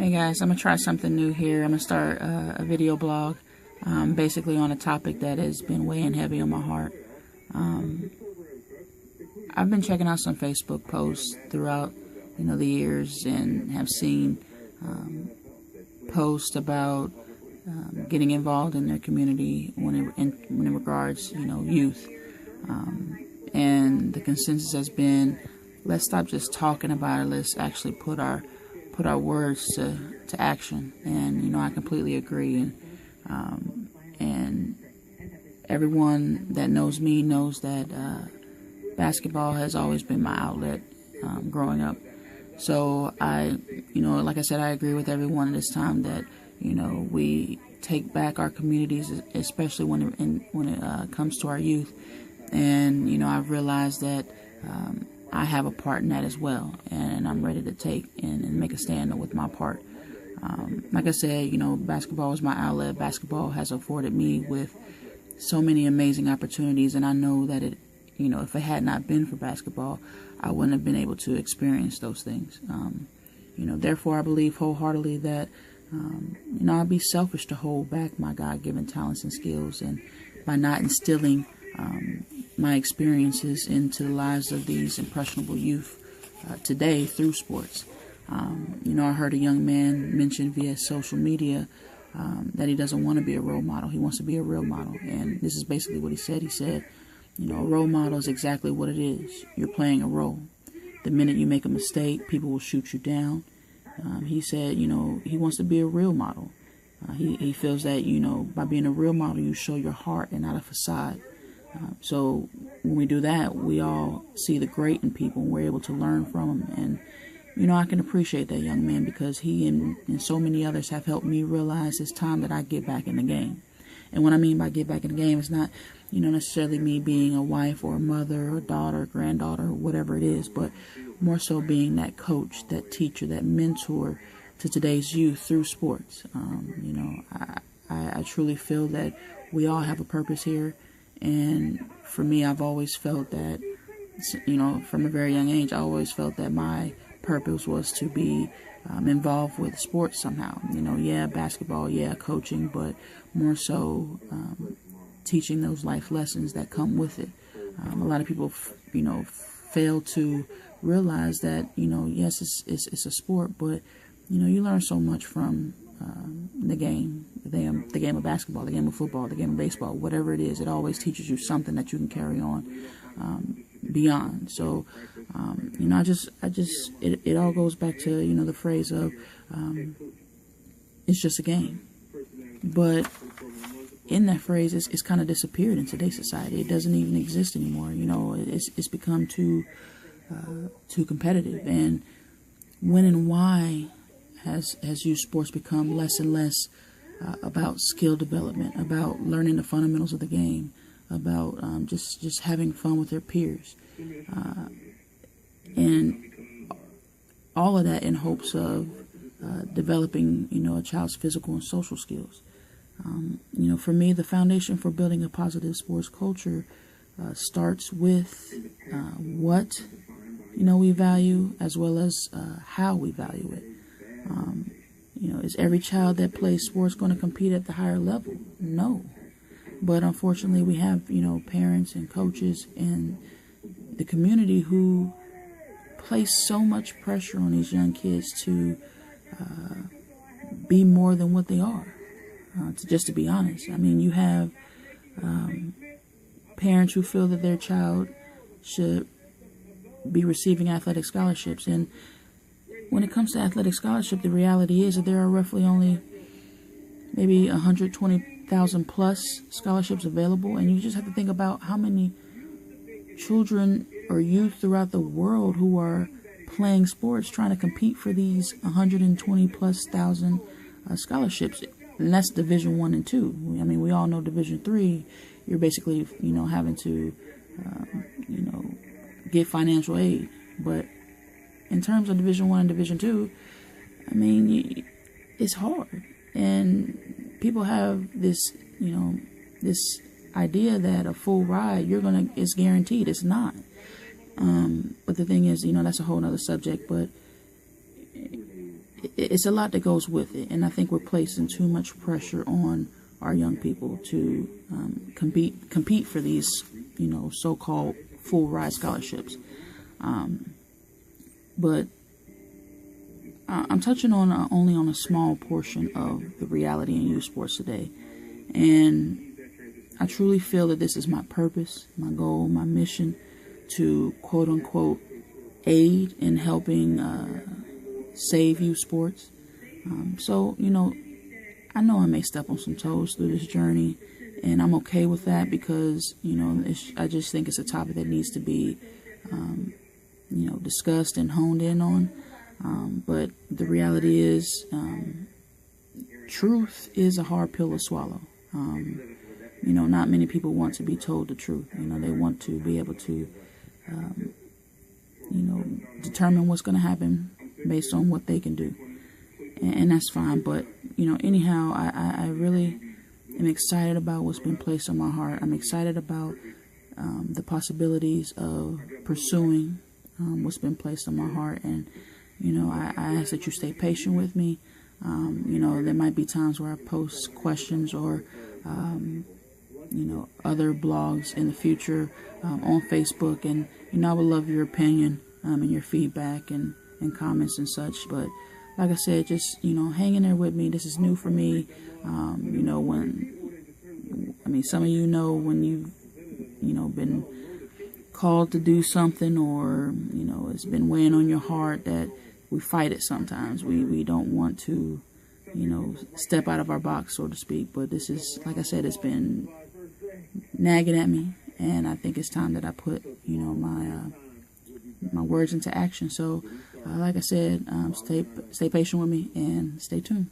Hey guys, I'm going to try something new here. I'm going to start a video blog basically on a topic that has been weighing heavy on my heart. I've been checking out some Facebook posts throughout the years and have seen posts about getting involved in their community when it regards youth. And the consensus has been, let's stop just talking about it. Let's actually put our words to action. And I completely agree. And everyone that knows me knows that basketball has always been my outlet growing up. So like I said, I agree with everyone at this time that we take back our communities, especially when it comes to our youth. And I've realized that I have a part in that as well, and I'm ready to take and make a stand with my part. Like I said, basketball is my outlet. Basketball has afforded me with so many amazing opportunities, and I know that if it had not been for basketball, I wouldn't have been able to experience those things. Therefore, I believe wholeheartedly that I'd be selfish to hold back my God-given talents and skills, and by not instilling my experiences into the lives of these impressionable youth today through sports. I heard a young man mention via social media that he doesn't want to be a role model. He wants to be a real model. And this is basically what he said. He said, a role model is exactly what it is. You're playing a role. The minute you make a mistake, people will shoot you down. He said, he wants to be a real model. He feels that, by being a real model, you show your heart and not a facade. So when we do that, we all see the great in people, and we're able to learn from them. And, I can appreciate that young man, because he and so many others have helped me realize it's time that I get back in the game. And what I mean by get back in the game is not, necessarily me being a wife or a mother or a daughter, granddaughter, whatever it is, but more so being that coach, that teacher, that mentor to today's youth through sports. I truly feel that we all have a purpose here. And for me, I've always felt that, from a very young age, I always felt that my purpose was to be involved with sports somehow. Basketball, coaching, but more so teaching those life lessons that come with it. A lot of people, fail to realize that, yes, it's a sport, but, you learn so much from the game of basketball, the game of football, the game of baseball, whatever it is. It always teaches you something that you can carry on beyond. So, it all goes back to, the phrase of it's just a game. But in that phrase, it's kind of disappeared in today's society. It doesn't even exist anymore. It's become too competitive. And when and why has youth sports become less and less about skill development, about learning the fundamentals of the game, about just having fun with their peers, and all of that in hopes of developing, a child's physical and social skills. For me, the foundation for building a positive sports culture starts with what we value, as well as how we value it. Is every child that plays sports going to compete at the higher level? No. But unfortunately, we have, parents and coaches in the community who place so much pressure on these young kids to be more than what they are. To be honest. I mean, you have parents who feel that their child should be receiving athletic scholarships. And when it comes to athletic scholarship, the reality is that there are roughly only maybe 120,000 plus scholarships available. And you just have to think about how many children or youth throughout the world who are playing sports trying to compete for these 120 plus thousand scholarships. And that's Division 1 and 2. I mean, we all know Division 3, you're basically, having to, get financial aid. But in terms of Division 1 and Division 2, I mean, it's hard. And people have this, this idea that a full ride, it's guaranteed. It's not. But the thing is, that's a whole nother subject. But it's a lot that goes with it, and I think we're placing too much pressure on our young people to compete for these, so-called full ride scholarships. But I'm touching on only on a small portion of the reality in youth sports today, and I truly feel that this is my purpose, my goal, my mission to quote unquote aid in helping save youth sports. So I know I may step on some toes through this journey, and I'm okay with that because, I just think it's a topic that needs to be, discussed and honed in on. But the reality is, truth is a hard pill to swallow. Not many people want to be told the truth. They want to be able to, determine what's going to happen based on what they can do. And that's fine. But, anyhow, I really am excited about what's been placed on my heart. I'm excited about the possibilities of pursuing what's been placed on my heart. And, I ask that you stay patient with me. There might be times where I post questions or, other blogs in the future on Facebook. And, I would love your opinion and your feedback and comments and such. But like I said, just, hang in there with me. This is new for me. Some of when you've, been called to do something or, it's been weighing on your heart that we fight it sometimes. We don't want to, step out of our box, so to speak. But this is, like I said, it's been nagging at me. And I think it's time that I put, my words into action. So, like I said, stay patient with me and stay tuned.